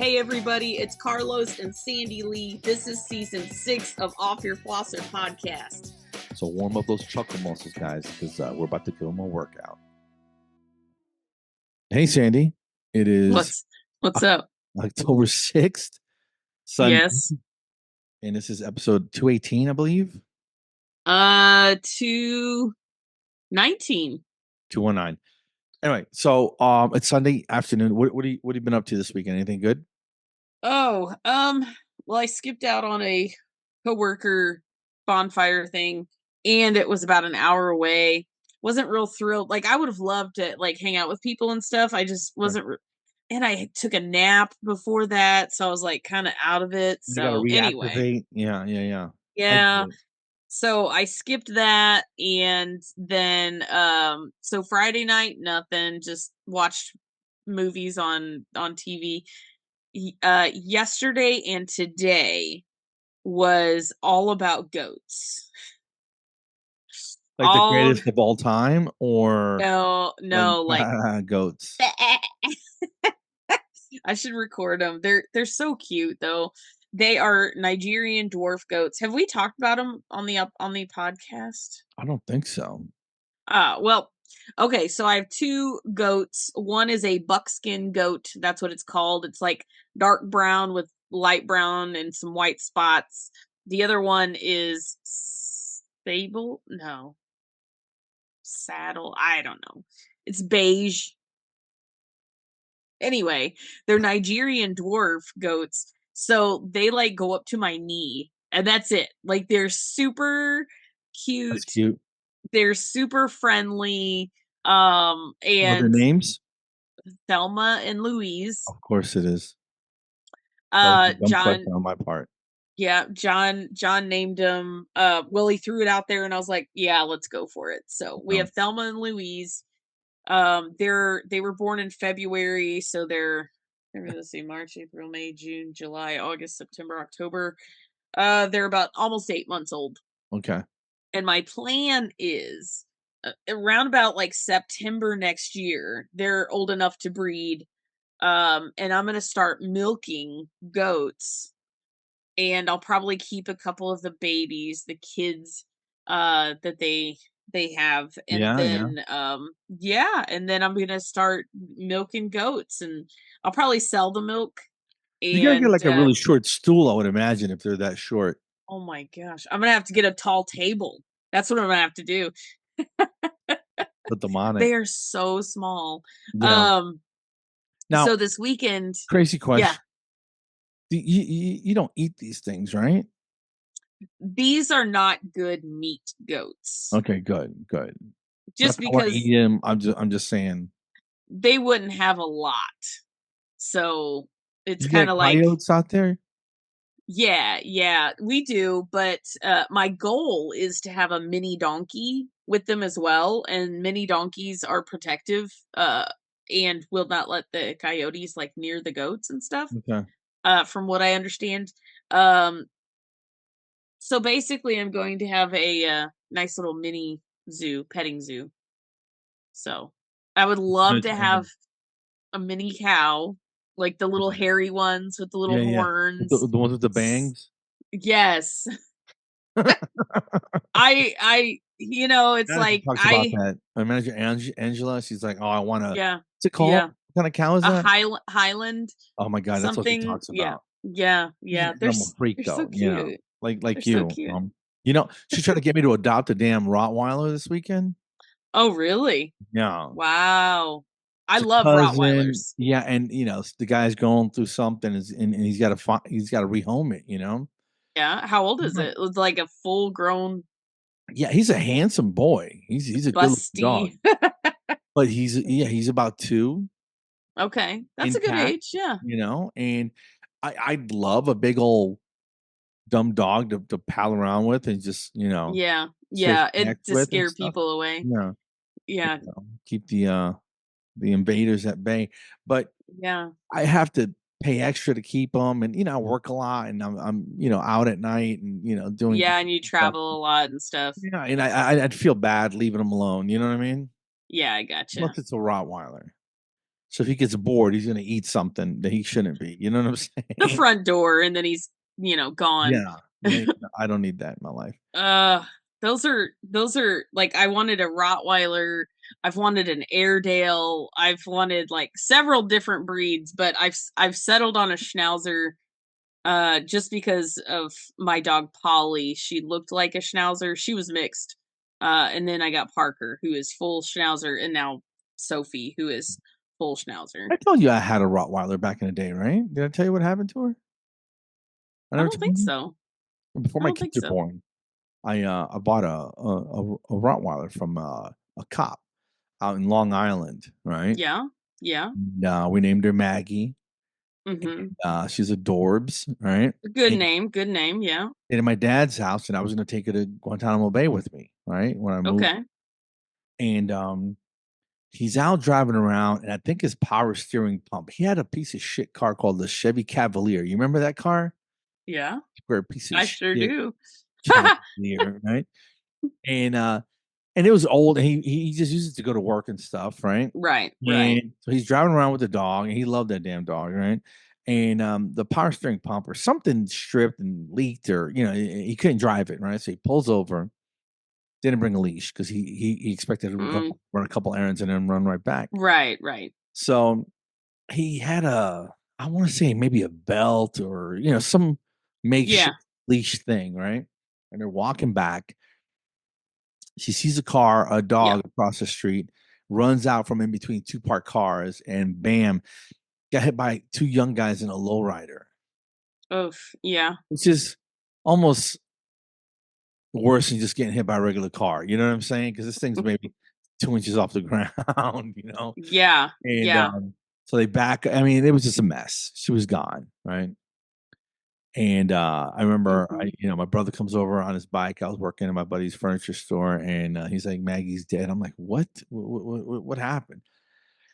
Hey everybody, it's Carlos and Sandy Lee. This is season 6 of Off Your Flosser podcast. So warm up those chuckle muscles, guys, because we're about to give them a workout. Hey, Sandy. It is what's up? October 6th, Sunday. Yes. And this is episode 218, I believe. 219. 219. Anyway, so it's Sunday afternoon. What have you been up to this weekend? Anything good? Oh, well, I skipped out on a coworker bonfire thing, and it was about an hour away. Wasn't real thrilled. Like, I would have loved to hang out with people and stuff. I just wasn't. And I took a nap before that, so I was kind of out of it. You gotta So anyway, yeah. yeah. So I skipped that, and then so Friday night, nothing. Just watched movies on TV. Yesterday and today was all about goats. Like the greatest of all time, or no, goats. I should record them. They're so cute though. They are Nigerian dwarf goats. Have we talked about them on the podcast? I don't think so. Well, okay, so I have 2 goats. One is a buckskin goat. That's what it's called. It's like dark brown with light brown and some white spots. The other one is saddle. I don't know. It's beige. Anyway, they're Nigerian dwarf goats. So they go up to my knee, and that's it. Like, they're super cute. That's cute. They're super friendly. And what are their names? Thelma and Louise. Of course it is. John on my part. Yeah, John named him. He threw it out there, and I was like, yeah, let's go for it. So we have Thelma and Louise. They were born in February, so let's see, March, April, May, June, July, August, September, October. They're about almost 8 months old. Okay. And my plan is around about September next year, they're old enough to breed. And I'm going to start milking goats, and I'll probably keep a couple of the babies, the kids, that they have. And then and then I'm going to start milking goats, and I'll probably sell the milk. And you gotta get a really short stool, I would imagine, if they're that short. Oh my gosh. I'm going to have to get a tall table. That's what I'm going to have to do. Put them on it. They are so small. Yeah. Now, so this weekend. Crazy question. Yeah. You don't eat these things, right? These are not good meat goats. Okay, good. Just because eat them, I'm just saying they wouldn't have a lot. So it's kind of coyotes out there. Yeah, we do. But my goal is to have a mini donkey with them as well. And mini donkeys are protective and will not let the coyotes near the goats and stuff. Okay. From what I understand. So basically I'm going to have a nice little mini petting zoo. So I would love to have a mini cow. Like the little hairy ones with the little horns. The ones with the bangs? Yes. I it's that. My manager Angela, she's like, oh, I want to. Yeah. What's it called? Yeah. What kind of cow is that? A Highland. Oh my God, that's what she talks about. Yeah. They're a freak though. So cute. Like they're you. So cute. She tried to get me to adopt a damn Rottweiler this weekend. Oh really? Yeah. Wow. I love Rottweilers. Yeah, and the guy's going through something, and he's got to rehome it. Yeah. How old is it? It was like a full grown. Yeah, he's a handsome boy. He's a good dog. But he's about 2. Okay, that's a good age. Yeah. And I'd love a big old dumb dog to pal around with and just Yeah. It to scare people away. Yeah. Keep the invaders at bay. But I have to pay extra to keep them, and I work a lot, and I'm out at night, and doing and you travel a lot and stuff. Yeah, and I'd feel bad leaving them alone. You know what I mean? Yeah, I gotcha. Unless it's a Rottweiler. So if he gets bored, he's gonna eat something that he shouldn't be. You know what I'm The saying? front door, and then he's, gone. Yeah. Yeah. I don't need that in my life. Uh, those are like, I wanted a Rottweiler, I've wanted an Airedale, I've wanted like several different breeds, but I've settled on a Schnauzer, just because of my dog Polly. She looked like a Schnauzer. She was mixed. And then I got Parker, who is full Schnauzer, and now Sophie, who is full Schnauzer. I told you I had a Rottweiler back in the day, right? Did I tell you what happened to her? I I never don't told think you. so. Before I my don't kids think were so. born, I bought a Rottweiler from a cop out in Long Island, right? Yeah. Yeah. And, we named her Maggie. Mhm. She's adorbs, right? Good And name. Good name. Yeah. in my dad's house, and I was going to take her to Guantanamo Bay with me, right? When I moved, Okay. and he's out driving around, and I think his power steering pump. He had a piece of shit car called the Chevy Cavalier. You remember that car? Yeah. Square piece of I sure shit do. Cavalier, right? And and it was old, and he just used it to go to work and stuff, right? Right. Right. And so he's driving around with the dog, and he loved that damn dog, right? And the power steering pump or something stripped and leaked, or he couldn't drive it, right? So he pulls over, didn't bring a leash because he expected to go Mm, run a couple errands and then run right back. right. Right. So he had I want to say maybe a belt or some Yeah. makeshift leash thing, right? And they're walking back. She sees a Yeah. dog across the street, runs out from in between two parked cars, and bam, got hit by two young guys in a lowrider, Oof. Yeah. which is almost worse than just getting hit by a regular car. You know what I'm saying? Because this thing's maybe 2 inches off the ground, Yeah. and Yeah. so they back. I mean, it was just a mess. She was gone, right? And I remember, Mhm. my brother comes over on his bike. I was working in my buddy's furniture store, and he's like, "Maggie's dead." I'm like, "What? What happened?"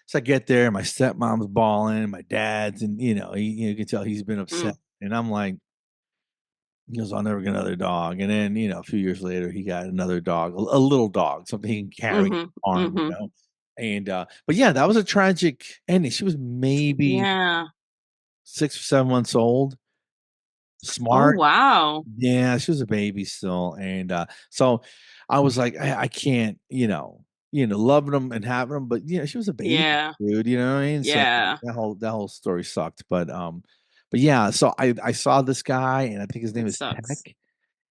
So I get there, my stepmom's bawling, my dad's, and you can tell he's been upset. Mm. And I'm like, he goes, "I'll never get another dog." And then, a few years later, he got another dog, a little dog, something he can carry in his Mhm. arm, Mhm. And but yeah, that was a tragic ending. She was maybe Yeah. 6 or 7 months old, Oh, smart. wow. Yeah, she was a baby still, and so I was like, I can't, loving them and having them, but she was a baby, Yeah. dude. You know what I mean? So Yeah. that whole story sucked, but yeah. So I saw this guy, and I think his name It is sucks. Tech,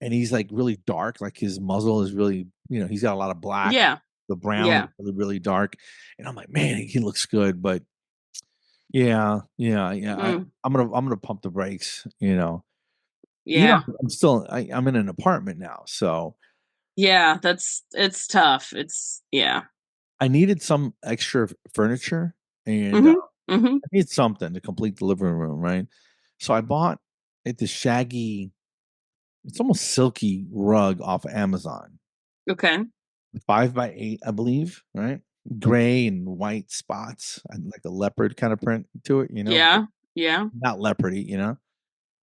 and he's like really dark, like his muzzle is really, he's got a lot of black, Yeah. the brown is Yeah. really really dark, and I'm like, man, he looks good, but yeah, yeah, yeah. Mm. I'm gonna pump the brakes, Yeah. I'm still I'm in an apartment now, so Yeah. It's tough. It's yeah. I needed some extra furniture, and, Mhm. Mhm. I need something to complete the living room, right? So I bought this shaggy, it's almost silky rug off of Amazon, Okay. 5 by 8, I believe, right? Gray and white spots, and like a leopard kinda print to it, but Yeah. Yeah. not leopardy.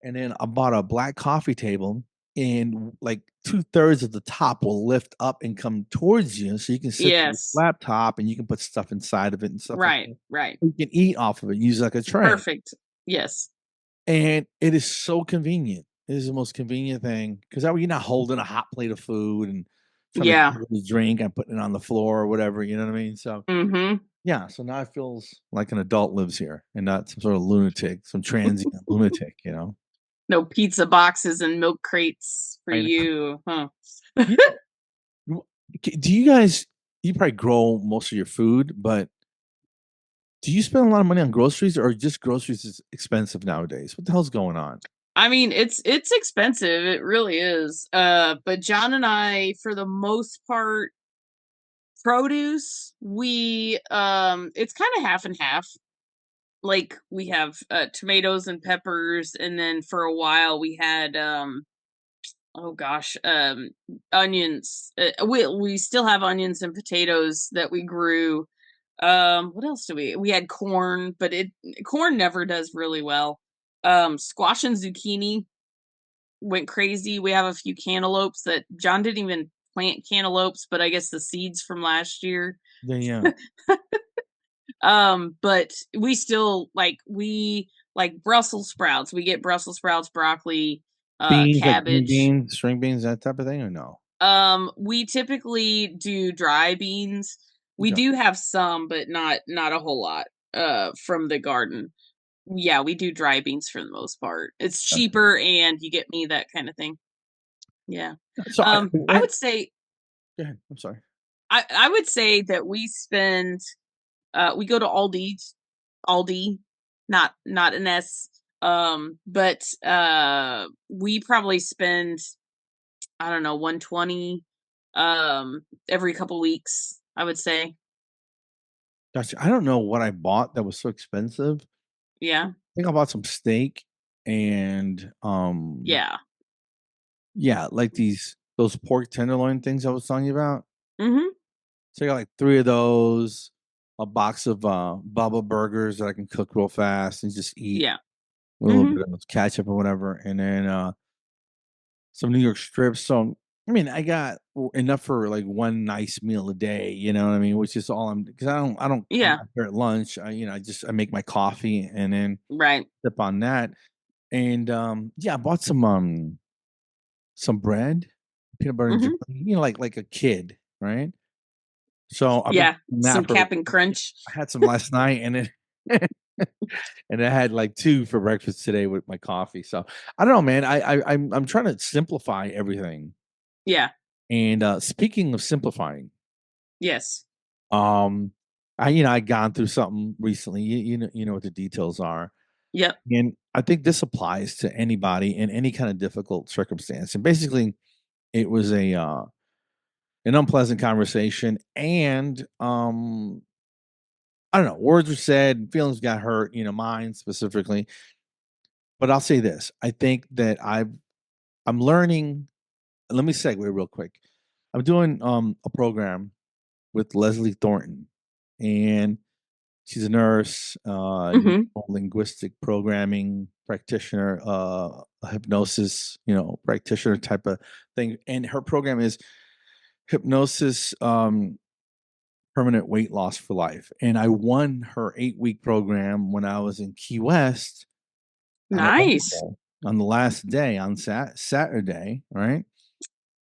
And then I bought a black coffee table, and like 2/3 of the top will lift up and come towards you, so you can sit your Yes. laptop and you can put stuff inside of it and stuff like Right. that. Right. You can eat off of it, use it like a tray, Perfect. Yes. and it is so convenient. It is the most convenient thing because that way you're not holding a hot plate of food and trying to Yeah. get a drink and putting it on the floor or whatever. You know what I mean? So Mhm. yeah, so now it feels like an adult lives here and not some sort of lunatic, some transient lunatic. No pizza boxes and milk crates for I know. you, huh? Yeah. Do you guys? You probably grow most of your food, but do you spend a lot of money on groceries, or just groceries is expensive nowadays? What the hell's going on? I mean, it's expensive, it really is. But John and I, for the most part, produce, it's kind of half and half. Like we have tomatoes and peppers, and then for a while we had oh gosh, onions. We still have onions and potatoes that we grew. What else do we had corn, but it corn never does really well. Squash and zucchini went crazy. We have a few cantaloupes that John didn't even plant cantaloupes, but I guess the seeds from last year. Yeah, yeah. But we still like Brussels sprouts. We get Brussels sprouts, broccoli, Beans, like green cabbage. beans, string beans, that type of thing, or no? We typically do dry beans. We Okay, do have some, but not a whole lot from the garden. Yeah, we do dry beans for the most part. It's gotcha. cheaper and you get me that kind of thing. Yeah. So I would say go ahead. I'm sorry. I would say that we spend we go to Aldi, not an S. But we probably spend, I don't know, 120 every couple weeks, I would say. Gotcha. I don't know what I bought that was so expensive. Yeah. I think I bought some steak and, Yeah. yeah, like those pork tenderloin things I was telling you about. Mhm. So I got like 3 of those, a box of, Bubba burgers that I can cook real fast and just eat Yeah. with a little Mhm. bit of ketchup or whatever, and then, some New York strips. So, I mean, I got enough for like one nice meal a day, you know what I mean? Which is all I'm because I'm Yeah. not there at lunch. I make my coffee and then Right. sip on that. And yeah, I bought some bread, peanut butter and jelly, Mhm. like a kid, right? So I've been Yeah. doing Some that for Cap'n Crunch. I had some last night and then and I had like 2 for breakfast today with my coffee. So I don't know, man. I'm trying to simplify everything. Yeah. And speaking of simplifying, Yes. um, I'd gone through something recently. You know what the details are, Yep. and I think this applies to anybody in any kind of difficult circumstance. And basically, it was a an unpleasant conversation, and I don't know, words were said, feelings got hurt. Mine specifically. But I'll say this: I think that I'm learning. Let me segue real quick. I'm doing a program with Leslie Thornton, and she's a nurse, Mhm. linguistic programming practitioner, a hypnosis, practitioner type of thing. And her program is hypnosis, permanent weight loss for life. And I won her 8-week program when I was in Key West at Nice. Oracle on the last day on Saturday, right?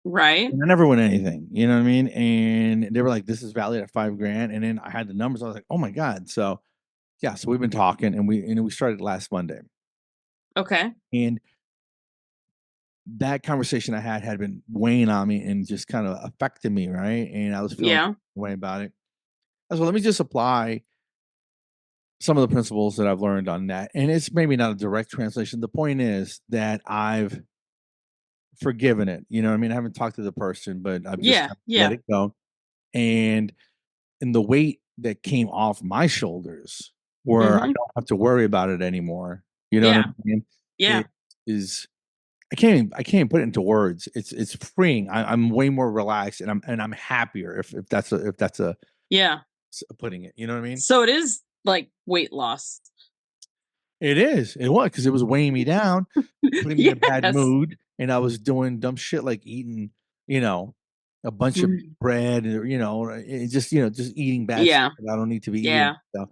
Right. And I never won anything, you know what I mean? And they were like, "This is valued at 5 grand." And then I had the numbers. I was like, "Oh my god!" So yeah, so we've been talking, and we started last Monday, Okay. and that conversation I had been weighing on me and just kind of affecting me, right? And I was feeling Yeah. way about it. I was, well, let me just apply some of the principles that I've learned on that, and it's maybe not a direct translation. The point is that I've forgiven it. You know what I mean? I haven't talked to the person, but I've just Yeah. kind of let Yeah. it go, and the weight that came off my shoulders, where I Mhm. don't have to worry about it anymore. You know what I Yeah. mean? Yeah. It is I can't put it into words. It's freeing. I'm way more relaxed and I'm happier if that's a Yeah. putting it. You know what I mean? So it is like weight loss. It is. It was because it was weighing me down, putting me in a bad Yes. mood, and I was doing dumb shit like eating, you know, a bunch of Mhm. bread, or just eating bad stuff Yeah. that I don't need to be eating. Yeah. So,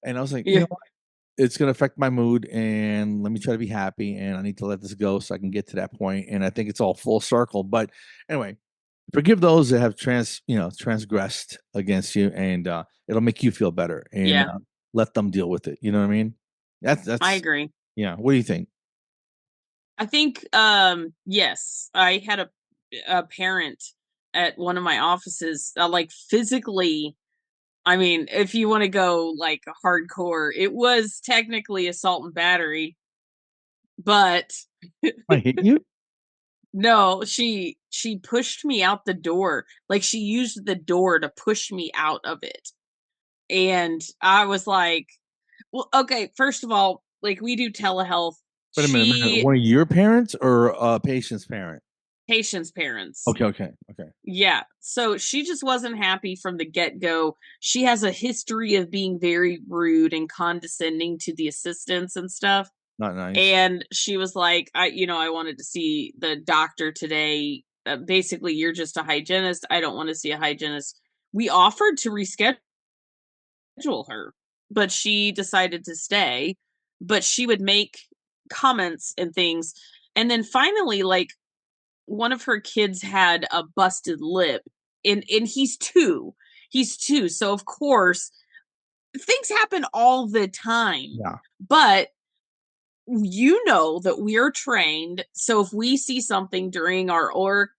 and I was like, Yeah. it's gonna affect my mood, and let me try to be happy, and I need to let this go so I can get to that point. And I think it's all full circle. But anyway, forgive those that have transgressed against you, and it'll make you feel better, and Yeah. let them deal with it. You know what I mean? I That's agree. yeah. What do you think? I think yes, I had a parent at one of my offices, like physically, I mean, if you want to go like hardcore, it was technically assault and battery, but I hit you, no, she pushed me out the door. Like she used the door to push me out of it. And I was like, well, okay, first of all, like we do telehealth. wait a minute. She One of your parents or a patient's parent? Patient's parents. Okay. Yeah. So she just wasn't happy from the get go. She has a history of being very rude and condescending to the assistants and stuff. Not nice. And she was like, I wanted to see the doctor today. Basically, you're just a hygienist. I don't want to see a hygienist. We offered to reschedule schedule her, but she decided to stay. But she would make comments and things. And then finally, like one of her kids had a busted lip, and he's two. He's two. So of course, things happen all the time. Yeah. But you know that we're trained, so if we see something during our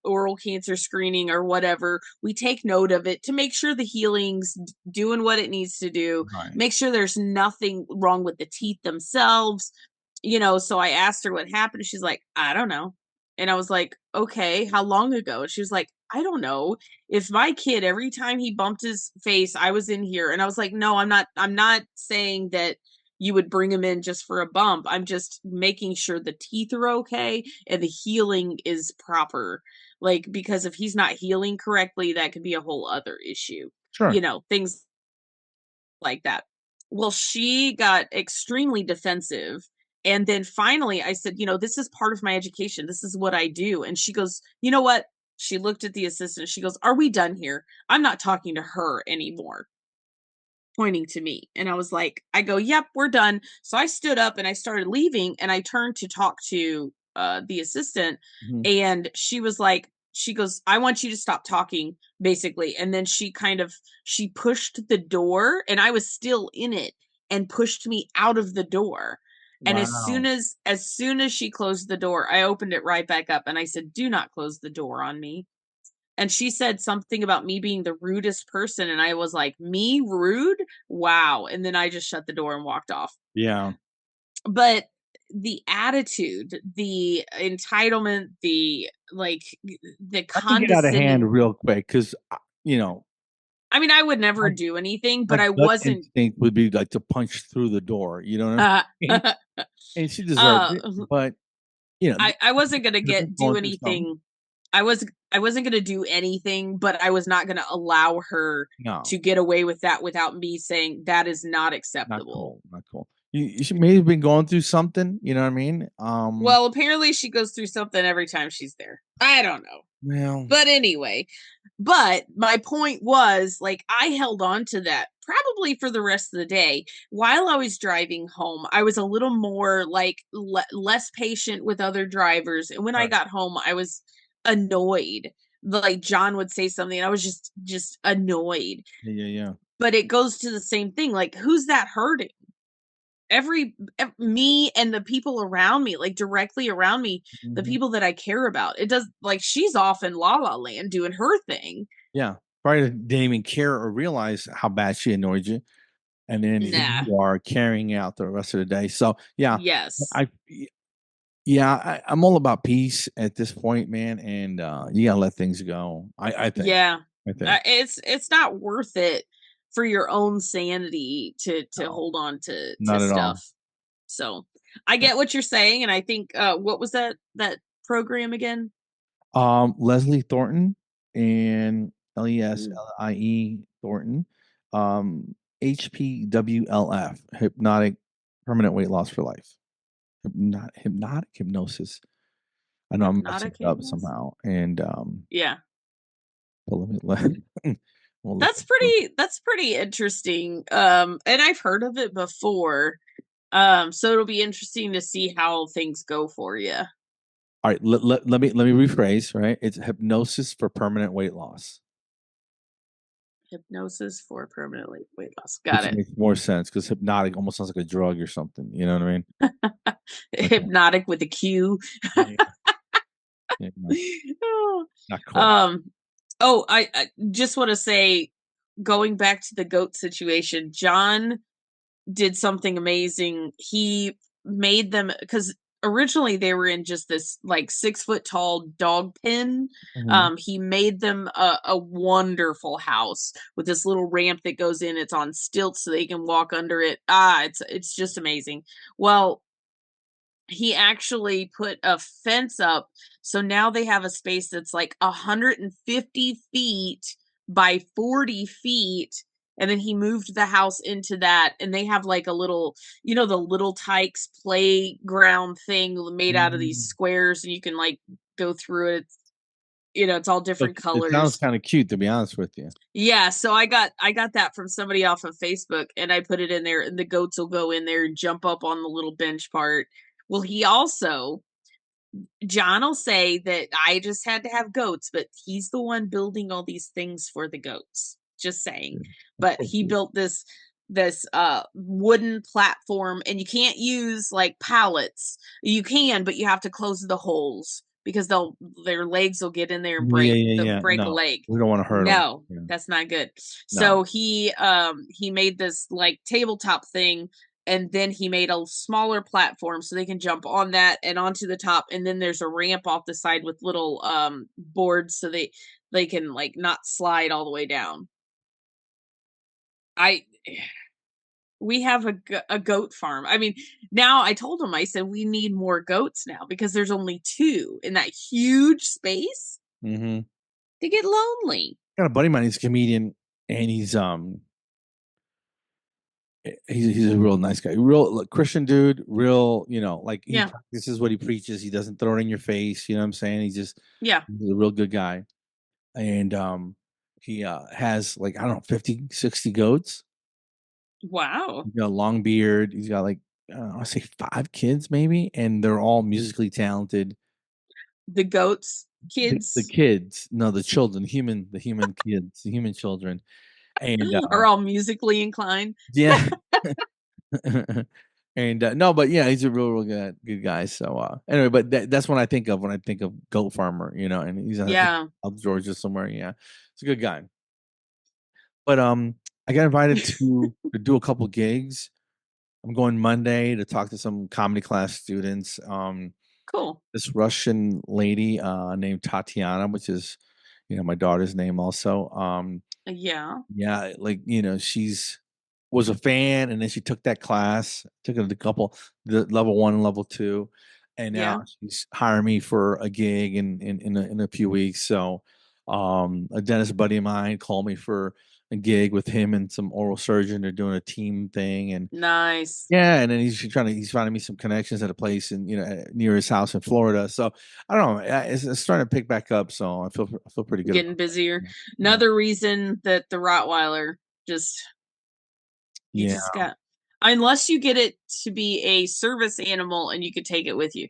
oral cancer screening or whatever, we take note of it to make sure the healing's doing what it needs to do, Right. make sure there's nothing wrong with the teeth themselves. So I asked her what happened. She's like, I don't know. And I was like, okay, how long ago? And she was like, I don't know. If my kid, every time he bumped his face, I was in here. And I was like, no, I'm not saying that you would bring him in just for a bump. I'm just making sure the teeth are okay and the healing is proper. Like, because if he's not healing correctly, that could be a whole other issue. Sure. Things like that. Well, she got extremely defensive. And then finally, I said, this is part of my education. This is what I do. And she goes, you know what? She looked at the assistant. She goes, are we done here? I'm not talking to her anymore, pointing to me. And I go, yep, we're done. So I stood up and I started leaving, and I turned to talk to the assistant, Mhm. and she goes, I want you to stop talking, basically. And then she pushed the door, and I was still in it, and pushed me out of the door. And Wow. as soon as she closed the door, I opened it right back up and I said, do not close the door on me. And she said something about me being the rudest person, and I was like, "Me rude? Wow." And then I just shut the door and walked off. Yeah. But the attitude, the entitlement, the That can get out of hand condescending. real quick 'cause, you know, I mean, I would never my do anything, my but I gut wasn't. instinct would be, like, to punch through the door, you know what I uh, mean? And she deserved uh it, but, th I wasn't gonna could've been get do going through something. anything. I wasn't gonna do anything, but I was not gonna allow her No, to get away with that without me saying that is not not acceptable. cool, not cool. She may have been going through something, you know what I mean? Well, apparently she goes through something every time she's there. I don't know. Well, But anyway, but my point was, like, I held on to that probably for the rest of the day. While I was driving home, I was a little more like less patient with other drivers. And when I right. got home, I was annoyed. Like John would say something, and I was just annoyed. Yeah, yeah, yeah. But it goes to the same thing. Like, who's that hurting? Me and the people around me, like directly around me, the Mhm. people that I care about. It does, like, she's off in la la land doing her thing. Yeah. Probably didn't even care or realize how bad she annoyed you, and then here Nah. you are carrying out the rest of the day. So, yeah, Yes. I yeah, I'm all about peace at this point, man, and, you gotta let things go. I think. Yeah. I think. It's not worth it for your own sanity to No, hold on to not at all. stuff. So I Yeah. get what you're saying, and I think what was that program again? Leslie Thornton and Mm, Leslie Thornton, um, HPWLF, hypnotic permanent weight loss for life. Hypnotic hypnosis. I know I'm messing Hypnotic it up hypnosis. somehow, and, Yeah. but we'll look into That's pretty interesting. And I've heard of it before. So it'll be interesting to see how things go for you. alright, let me rephrase, right? It's hypnosis for permanent weight loss, Hypnosis for permanent weight loss. Got which it. makes more sense because hypnotic almost sounds like a drug or something, you know what I mean? Okay. Hypnotic with a Q. Yeah, yeah, yeah, not cool. um I just want to say, going back to the goat situation, John did something amazing. He made them, because originally they were in just this like 6 foot tall dog pen. Mhm. He made them a wonderful house with this little ramp that goes in. It's on stilts so they can walk under it. It's just amazing. Well, he actually put a fence up, so now they have a space that's like 150 feet by 40 feet. And then he moved the house into that, and they have like a little, the little tykes playground thing made out of these Mm. squares, and you can like go through it. it's all different It sounds colors. kinda cute, to be honest with you. Yeah, so I got that from somebody off of Facebook, and I put it in there, and the goats will go in there and jump up on the little bench part. Well, he also John will say that I just had to have goats, but he's the one building all these things for the goats. Just saying. Yeah. Of But course he it is. built this wooden platform, and you can't use like pallets. You can, but you have to close the holes because their legs will get in there and Yeah, yeah, yeah. break a No, leg. we don't wanna hurt them. No, Yeah. that's not good. No. So he made this like tabletop thing, and then he made a smaller platform so they can jump on that and onto the top, and then there's a ramp off the side with little boards so they can like not slide all the way down. I We have a goat farm. I mean, now I told him, I said we need more goats now because there's only two in that huge space. Mhm. They get lonely. Got a buddy of mine, he's a comedian, and he's a real nice guy, real like, Christian dude, real, like he Yeah, practices what he preaches. He doesn't throw it in your face. You know what I'm saying? yeah. He's a real good guy, and he has like I don't know 50, 60 goats. Wow. He's got a long beard. He's got like I say 5 kids maybe, and they're all musically talented. The goats, The kids kids, no, the children, the human kids, the human children, and are all musically inclined. yeah. And, no, but yeah, he's a real good guy, so, anyway, but that's what I think of when I think of goat farmer, and he's, I think, Yeah. South Georgia somewhere, yeah. He's a good guy. But, I got invited to do a couple gigs. I'm going Monday to talk to some comedy class students. Cool. This Russian lady, named Tatiana, which is, my daughter's name also, Yeah. yeah, like, she's was a fan, and then she took that class, took it a couple the level 1 and level 2, and now Yeah. she's hiring me for a gig in a few weeks, so, a dentist buddy of mine called me for a gig with him and some oral surgeon. They're doing a team thing, and Nice. yeah, and then he's finding me some connections at a place in, near his house in Florida, so, I don't know, it's starting to pick back up, so I feel pretty good Getting about busier. that. Yeah. Another reason that the Rottweiler just he Yeah. just got unless you get it to be a service animal and you could take it with you.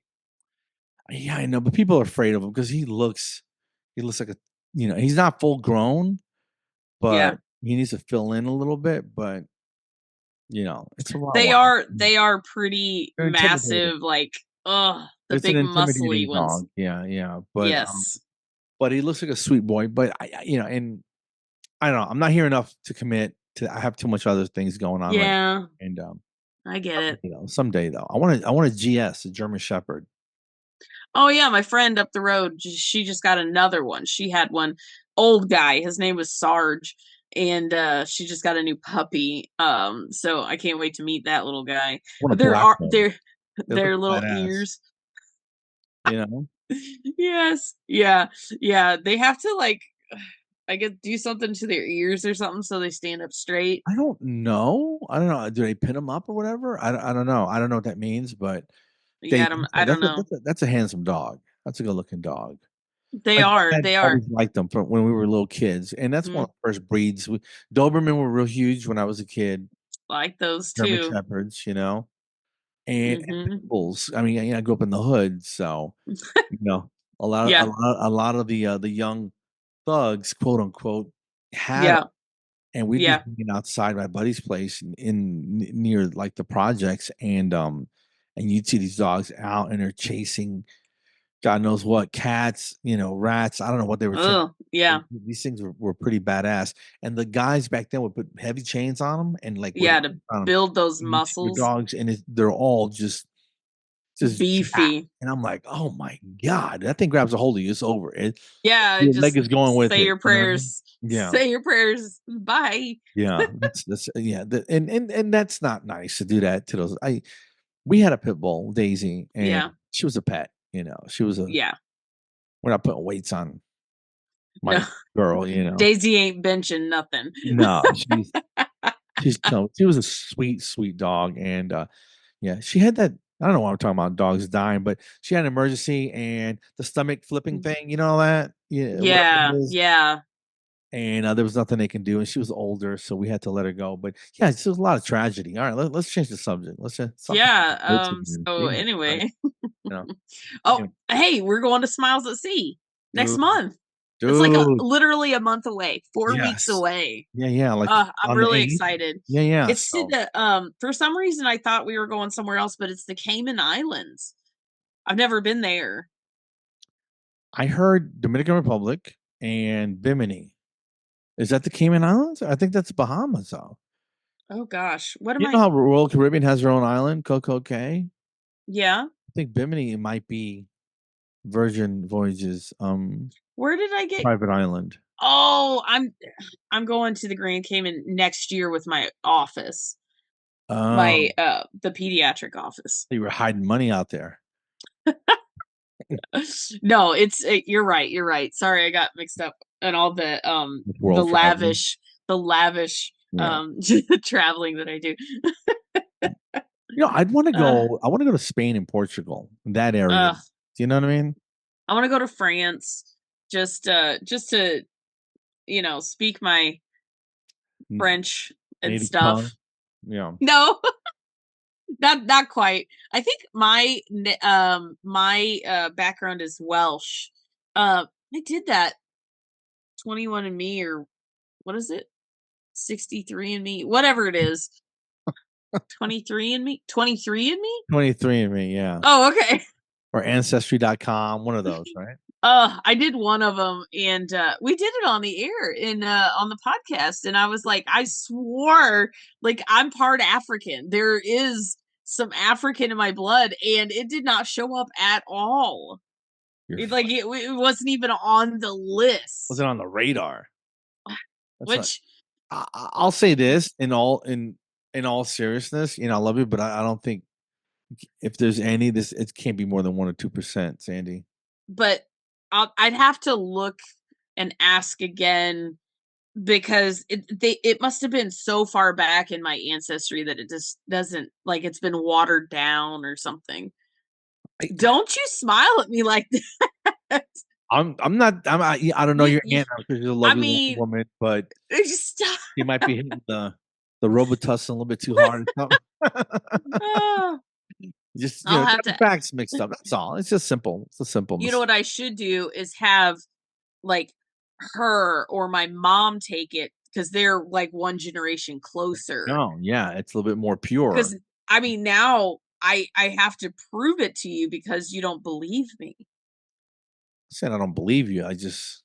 Yeah, I know, but people are afraid of him because he looks like he's not full grown, but Yeah. he needs to fill in a little bit, but, it's a They Rottweiler. are they are pretty They're intimidating. massive, like, the It's an big intimidating muscly ones. dog. Yeah, yeah, Yes. but he looks like a sweet boy, but and I don't know, I'm not here enough to commit I have too much other things going on right Yeah, now, and, I get it. someday though. I want a GS, a German Shepherd. Oh, yeah, my friend up the road, she just got another one. She had one old guy, his name was Sarge, and, she just got a new puppy, so I can't wait to meet that little guy. I want a There black are one. their They look their little badass, ears. you know? Yes. Yeah. Yeah, they have to, like, I guess, do something to their ears or something so they stand up straight. I don't know. I don't know. Do they pin them up or whatever? I don't know. I don't know what that means, but Yeah, I don't know. that's a handsome dog. That's a good looking dog. They My are, dad they are. always liked them from when we were little kids, and that's one Mm, of the first breeds. Doberman were real huge when I was a kid. like those German too. Shepherds, and pit Mhm. bulls. I mean, I grew up in the hood, so you know, Yeah. a lot of the young thugs, quote unquote, had 'em. Yeah. And we'd be Yeah. hanging outside my buddy's place near, like, the projects, and you'd see these dogs out, and they're chasing God knows what, cats, rats, I don't know what they were chasing. Oh, yeah. These things were pretty badass, and the guys back then would put heavy chains on them and, like, would Yeah, to on 'em, build those and your muscles. dogs, and they're all just jacked, Beefy. and I'm like, "Oh my god, that thing grabs a hold of you, it's over, Yeah, your leg just is going with say it," your you know what I mean? prayers. Yeah. Say your prayers. Bye. Yeah, that's yeah, and that's not nice to do that to those we had a pit bull, Daisy, and Yeah. she was a pet, she was a Yeah. we're not putting weights on my No. girl, Daisy ain't benching nothing. No, she's no, she was a sweet, sweet dog, and, yeah, she had that I don't know why I'm talking about dogs dying, but she had an emergency and the stomach flipping thing, you know that? Yeah, whatever Yeah, it is. yeah, And there was nothing they can do, and she was older, so we had to let her go. But yeah, it's just a lot of tragedy. All right, us change the subject. Let's just talk about yeah. goats again. So Jesus Christ, anyway, you know, oh, anyway, hey, we're going to Smiles at Sea next dude, month. It's like dude, literally a month away, 4 weeks yes, away. yeah, yeah, like I'm on the really 8th, excited. yeah, yeah. It's to So the for some reason I thought we were going somewhere else, but it's the Cayman Islands. I've never been there. I heard Dominican Republic and Bimini. Is that the Cayman Islands? I think that's Bahamas, though. Oh gosh, what am You know I? how Royal Caribbean has their own island, Coco Cay? Yeah, I think Bimini might be Virgin Voyages where did I get? private island. Oh, I'm going to the Grand Cayman next year with my office, my Oh, the pediatric office. you were hiding money out there. No, it's you're right. You're right. Sorry, I got mixed up and all With the world traveling. lavish the lavish Yeah. traveling that I do. I'd want to Uh, go. I want to go to Spain and Portugal, that area. uh, Do you know what I mean? I want to go to France just to speak my N- French and Native tongue. stuff. Yeah. No, not quite. I think my background is Welsh. I did that 21 and Me or what is it? 63 and Me, whatever it is. 23 and Me, 23 and Me. 23 and me, yeah. Oh, okay. Or ancestry.com, one of those, right? I did one of them, and we did it on the air in on the podcast, and I was like, I swore, like I'm part African. There is some African in my blood, and it did not show up at all. You're It fun. like it wasn't even on the list. Wasn't on the radar. That's not. Which, I'll say this in all seriousness, I love you, but I don't think if there's any this it can't be more than 1 or 2%, Sandy. but I'd have to look and ask again because it must have been so far back in my ancestry that it just doesn't like it's been watered down or something. I, Don't you smile at me like that. I'm not. I don't know you, your you aunt because she's a I lovely mean, woman, but stop. she might be hitting the Robitussin a little bit too hard or something. Ah, Just I'll have got the to. facts mixed up. That's all. It's just simple. It's a simple You know mistake. what I should do is have like her or my mom take it because they're like one generation closer. No, yeah, it's a little bit more pure. Because I mean, now I have to prove it to you because you don't believe me. Saying I don't believe you. I just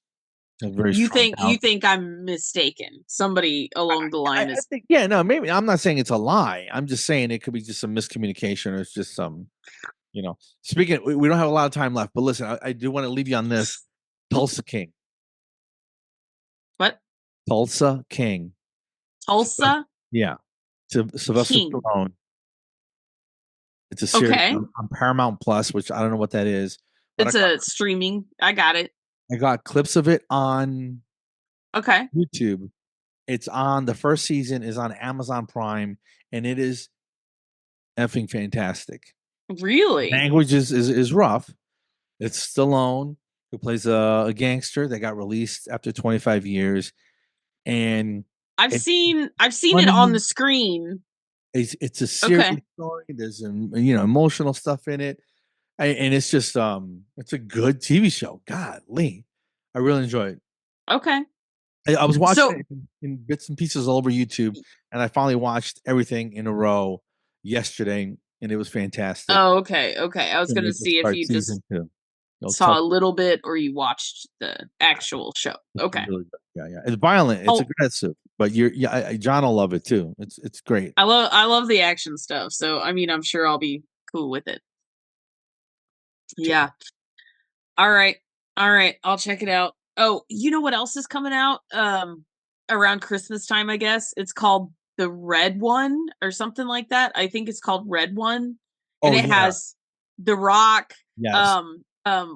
have very You strong think you doubt. think I'm mistaken. Somebody along the line I is, think, yeah, no, maybe I'm not saying it's a lie. I'm just saying it could be just some miscommunication or it's just some, you know. Speaking, we don't have a lot of time left, but listen, I do want to leave you on this. Tulsa King. what? Tulsa King. Tulsa Yeah. To Sylvester King. Stallone. It's a series Okay. on Paramount Plus, which I don't know what that is, but It's a streaming. I got it. I got clips of it on Okay. YouTube. It's on the first season is on Amazon Prime, and it is effing fantastic. Really? Language is rough. It's Stallone who plays a gangster that got released after 25 years, and it's I've seen it on funny. the screen. It's a serious Okay. story. There's emotional stuff in it, and it's just it's a good TV show. Golly, I really enjoy it. Okay. I was watching So, it in bits and pieces all over YouTube, and I finally watched everything in a row yesterday, and it was fantastic. oh, okay. Okay. I was Can't going to wait to see if start you just season 2. saw a little bit or you watched the actual show. It's Okay. really good. Yeah, yeah. It's violent. It's Oh, aggressive, but John will love it too. It's great. I love the action stuff. So, I mean, I'm sure I'll be cool with it. Yeah. All right. All right. I'll check it out. Oh, you know what else is coming out? Around Christmas time, I guess. It's called The Red One or something like that. I think it's called Red One. And Oh it yeah, has The Rock, yes,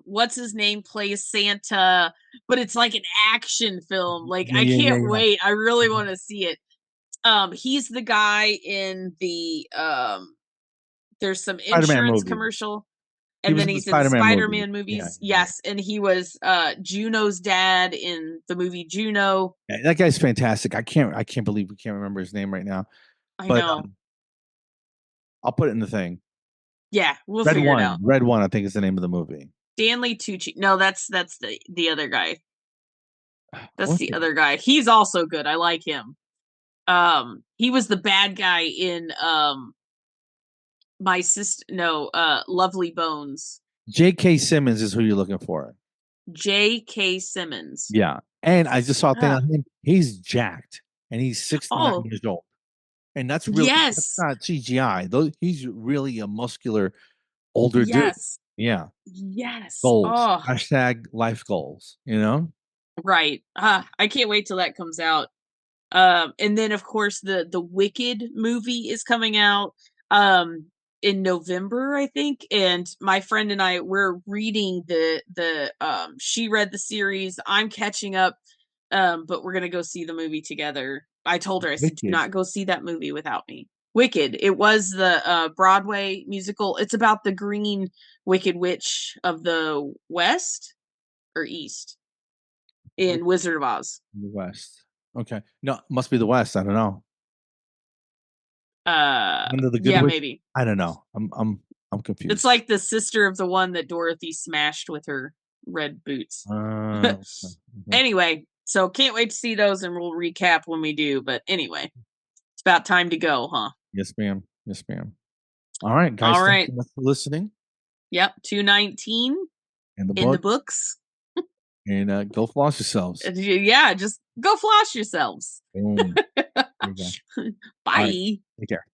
what's his name plays Santa, but it's like an action film. Like yeah, I yeah, yeah, can't yeah. wait. I really want to see it. He's the guy in There's some Spider-Man insurance movie. commercial, He and was then in the he's in the Spider-Man movie. Spider-Man Yeah, movies. yeah, Yes, and he was Juno's dad in the movie Juno. yeah. That guy's fantastic. I can't believe we can't remember his name right now. I But know. I'll put it in the thing. Yeah, we'll figure it out. Red One, I think is the name of the movie. Stanley Tucci. No, that's the other guy. That's What's the it? other guy. He's also good. I like him. He was the bad guy in my sister. No, Lovely Bones. J.K. Simmons is who you're looking for. J.K. Simmons. Yeah. And I just saw a thing Huh. on him. He's jacked and he's 69 Oh, years old. And that's yes, not CGI. Though he's really a muscular older dude. yes, Yeah. yes. Goals. Oh, Hashtag life goals, you know? right. I can't wait till that comes out. And then of course the Wicked movie is coming out in November, I think. And my friend and I, we're reading the she read the series. I'm catching up, but we're gonna go see the movie together. I told her, I said, do Wicked. not go see that movie without me. Wicked. It was the Broadway musical. It's about the green wicked witch of the West or East Wicked in Wizard of Oz. in the West. Okay. No, must be the West. I don't know. Under the Good Yeah, Witch. maybe. I don't know. I'm It's confused. like the sister of the one that Dorothy smashed with her red boots. Okay, okay. Anyway, so can't wait to see those and we'll recap when we do. But anyway, it's about time to go, huh? Yes, ma'am. Yes, ma'am. All right, All guys. Thanks right. so much for listening Yep. 219 in the in the book, books. and go floss yourselves. Yeah, just go floss yourselves. Boom. There you go. All right. Bye. Take care.